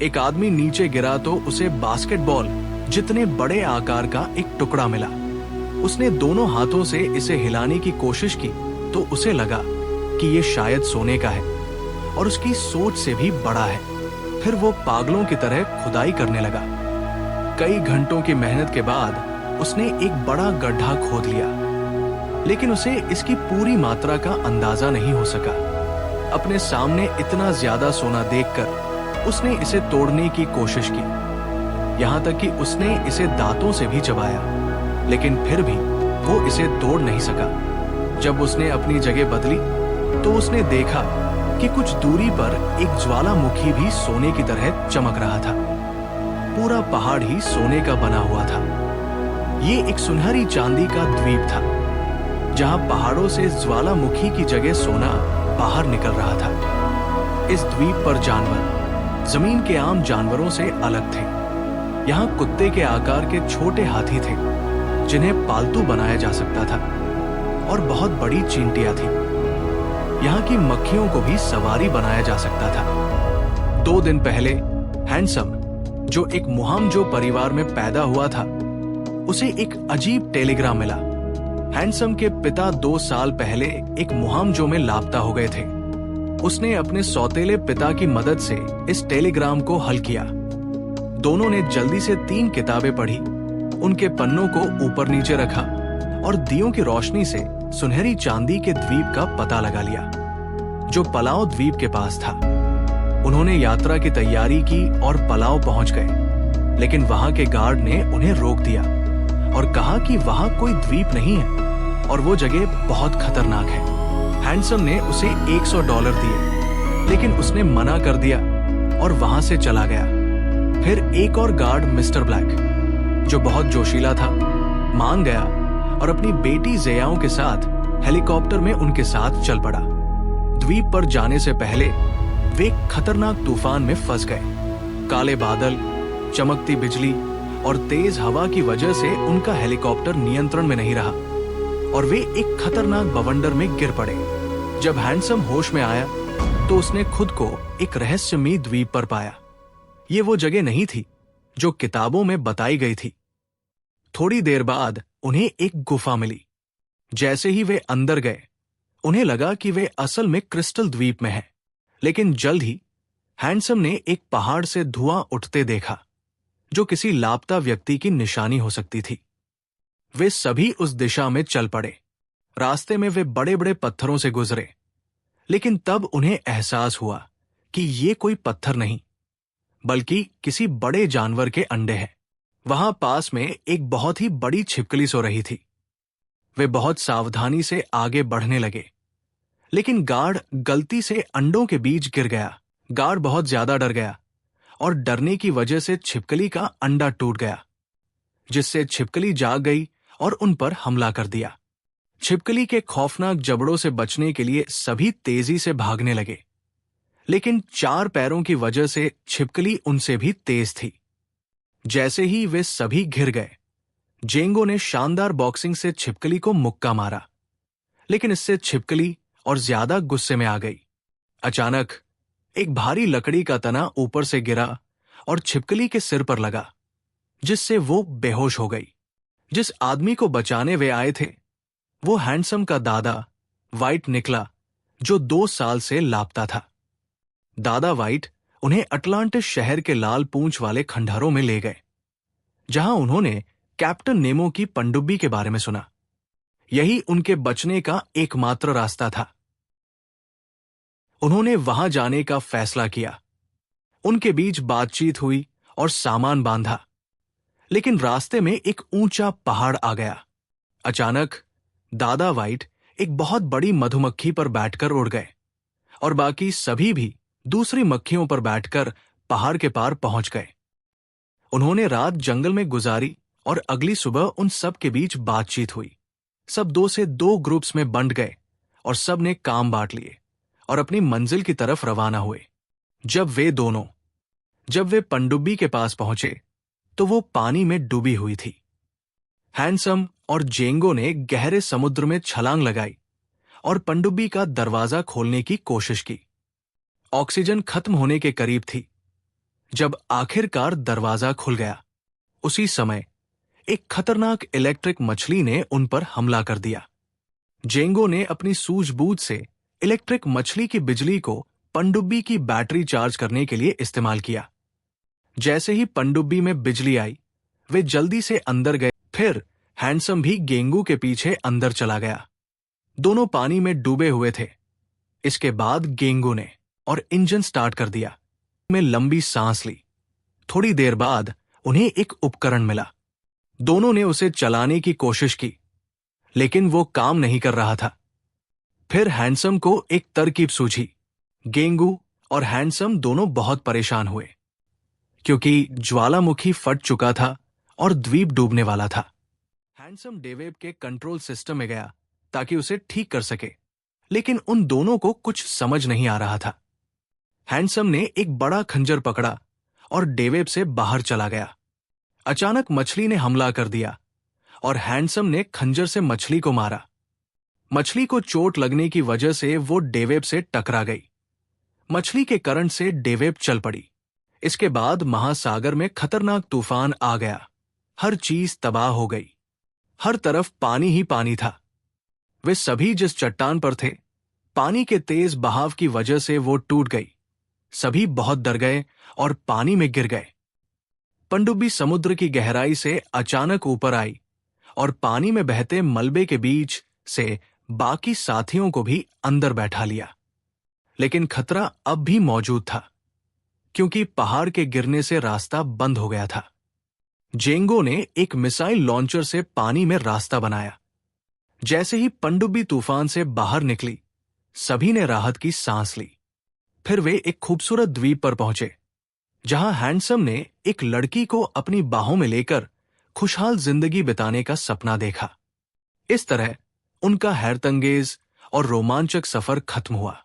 एक आदमी नीचे गिरा तो उसे बास्केटबॉल जितने बड़े आकार का एक टुकड़ा मिला। उसने दोनों हाथों से इसे हिलाने की कोशिश की तो उसे लगा कि ये शायद सोने का है और उसकी सोच से भी बड़ा है। फिर वो पागलों की तरह खुदाई करने लगा। कई घंटों की मेहनत के बाद उसने एक बड़ा गड्ढा खोद लिया, लेकिन उसे इसकी पूरी मात्रा का अंदाजा नहीं हो सका। अपने सामने इतना ज्यादा सोना देखकर उसने इसे तोड़ने की कोशिश की, यहाँ तक कि उसने इसे दांतों से भी चबाया, लेकिन फिर भी वो इसे तोड़ नहीं सका। जब उसने अपनी जगह बदली तो उसने देखा कि कुछ दूरी पर एक ज्वालामुखी भी सोने की तरह चमक रहा था। पूरा पहाड़ ही सोने का बना हुआ था। ये एक सुनहरी चांदी का द्वीप था, जहां पहाड़ों से ज्वालामुखी की जगह सोना बाहर निकल रहा था। इस द्वीप पर जानवर जमीन के आम जानवरों से अलग थे। यहाँ कुत्ते के आकार के छोटे हाथी थे जिन्हें पालतू बनाया जा सकता था, और बहुत बड़ी चींटियां थी। यहाँ की मक्खियों को भी सवारी बनाया जा सकता था। 2 दिन पहले हैंडसम, जो एक मुहामजो परिवार में पैदा हुआ था, उसे एक अजीब टेलीग्राम मिला। हैंडसम के पिता 2 साल पहले एक मुहामजो में लापता हो गए थे। उसने अपने सौतेले पिता की मदद से इस टेलीग्राम को हल किया। दोनों ने जल्दी से 3 किताबें पढ़ी, उनके पन्नों को ऊपर नीचे रखा और दियों की रोशनी से सुनहरी चांदी के द्वीप का पता लगा लिया, जो पलाव द्वीप के पास था। उन्होंने यात्रा की तैयारी की और पलाव पहुंच गए, लेकिन वहां के गार्ड ने उन्हें रोक दिया और कहा कि वहां कोई द्वीप नहीं है और वो जगह बहुत खतरनाक है। हैंडसम ने उसे $100 दिए, लेकिन उसने मना कर दिया और वहां से चला गया। फिर एक और गार्ड मिस्टर ब्लैक, जो बहुत जोशीला था, मान गया और अपनी बेटी ज़ेयाओं के साथ हेलीकॉप्टर में उनके साथ चल पड़ा। द्वीप पर जाने से पहले वे एक खतरनाक तूफान में फंस गए। काले बादल, चमकती बिजली और तेज हवा की वजह से उनका हेलीकॉप्टर नियंत्रण में नहीं रहा और वे एक खतरनाक बवंडर में गिर पड़े। जब हैंडसम होश में आया तो उसने खुद को एक रहस्यमयी द्वीप पर पाया। ये वो जगह नहीं थी जो किताबों में बताई गई थी। थोड़ी देर बाद उन्हें एक गुफा मिली। जैसे ही वे अंदर गए, उन्हें लगा कि वे असल में क्रिस्टल द्वीप में हैं। लेकिन जल्द ही हैंडसम ने एक पहाड़ से धुआं उठते देखा, जो किसी लापता व्यक्ति की निशानी हो सकती थी। वे सभी उस दिशा में चल पड़े। रास्ते में वे बड़े बड़े पत्थरों से गुजरे, लेकिन तब उन्हें एहसास हुआ कि ये कोई पत्थर नहीं, बल्कि किसी बड़े जानवर के अंडे हैं। वहां पास में एक बहुत ही बड़ी छिपकली सो रही थी। वे बहुत सावधानी से आगे बढ़ने लगे, लेकिन गार्ड गलती से अंडों के बीच गिर गया। गार्ड बहुत ज्यादा डर गया और डरने की वजह से छिपकली का अंडा टूट गया, जिससे छिपकली जाग गई और उन पर हमला कर दिया। छिपकली के खौफनाक जबड़ों से बचने के लिए सभी तेजी से भागने लगे, लेकिन 4 पैरों की वजह से छिपकली उनसे भी तेज थी। जैसे ही वे सभी घिर गए, जेंगो ने शानदार बॉक्सिंग से छिपकली को मुक्का मारा, लेकिन इससे छिपकली और ज्यादा गुस्से में आ गई। अचानक एक भारी लकड़ी का तना ऊपर से गिरा और छिपकली के सिर पर लगा, जिससे वो बेहोश हो गई। जिस आदमी को बचाने वे आए थे, वो हैंडसम का दादा वाइट निकला, जो 2 साल से लापता था। दादा वाइट उन्हें अटलांटिस शहर के लाल पूंछ वाले खंडहरों में ले गए, जहां उन्होंने कैप्टन नेमो की पनडुब्बी के बारे में सुना। यही उनके बचने का एकमात्र रास्ता था। उन्होंने वहां जाने का फैसला किया। उनके बीच बातचीत हुई और सामान बांधा, लेकिन रास्ते में एक ऊंचा पहाड़ आ गया। अचानक दादा वाइट एक बहुत बड़ी मधुमक्खी पर बैठकर उड़ गए और बाकी सभी भी दूसरी मक्खियों पर बैठकर पहाड़ के पार पहुंच गए। उन्होंने रात जंगल में गुजारी और अगली सुबह उन सब के बीच बातचीत हुई। सब 2 से 2 ग्रुप्स में बंट गए और सब ने काम बांट लिए और अपनी मंजिल की तरफ रवाना हुए। जब वे पनडुब्बी के पास पहुंचे तो वो पानी में डूबी हुई थी। हैंडसम और जेंगो ने गहरे समुद्र में छलांग लगाई और पनडुब्बी का दरवाजा खोलने की कोशिश की। ऑक्सीजन खत्म होने के करीब थी। जब आखिरकार दरवाजा खुल गया, उसी समय एक खतरनाक इलेक्ट्रिक मछली ने उन पर हमला कर दिया। जेंगो ने अपनी सूझबूझ से इलेक्ट्रिक मछली की बिजली को पनडुब्बी की बैटरी चार्ज करने के लिए इस्तेमाल किया। जैसे ही पनडुब्बी में बिजली आई, वे जल्दी से अंदर गए। फिर हैंडसम भी गेंगू के पीछे अंदर चला गया। दोनों पानी में डूबे हुए थे। इसके बाद गेंगू ने और इंजन स्टार्ट कर दिया। में लंबी सांस ली। थोड़ी देर बाद उन्हें एक उपकरण मिला। दोनों ने उसे चलाने की कोशिश की, लेकिन वो काम नहीं कर रहा था। फिर हैंडसम को एक तरकीब सूझी। गेंगू और हैंडसम दोनों बहुत परेशान हुए, क्योंकि ज्वालामुखी फट चुका था और द्वीप डूबने वाला था। हैंडसम डेवेब के कंट्रोल सिस्टम में गया ताकि उसे ठीक कर सके, लेकिन उन दोनों को कुछ समझ नहीं आ रहा था। हैंडसम ने एक बड़ा खंजर पकड़ा और डेवेब से बाहर चला गया। अचानक मछली ने हमला कर दिया और हैंडसम ने खंजर से मछली को मारा। मछली को चोट लगने की वजह से वो डेवेब से टकरा गई। मछली के करंट से डेवेब चल पड़ी। इसके बाद महासागर में खतरनाक तूफान आ गया। हर चीज तबाह हो गई। हर तरफ पानी ही पानी था। वे सभी जिस चट्टान पर थे, पानी के तेज बहाव की वजह से वो टूट गई। सभी बहुत डर गए और पानी में गिर गए। पनडुब्बी समुद्र की गहराई से अचानक ऊपर आई और पानी में बहते मलबे के बीच से बाकी साथियों को भी अंदर बैठा लिया। लेकिन खतरा अब भी मौजूद था, क्योंकि पहाड़ के गिरने से रास्ता बंद हो गया था। जेंगो ने एक मिसाइल लॉन्चर से पानी में रास्ता बनाया। जैसे ही पनडुब्बी तूफान से बाहर निकली, सभी ने राहत की सांस ली। फिर वे एक खूबसूरत द्वीप पर पहुंचे, जहां हैंडसम ने एक लड़की को अपनी बाहों में लेकर खुशहाल जिंदगी बिताने का सपना देखा। इस तरह उनका हैरतअंगेज और रोमांचक सफर खत्म हुआ।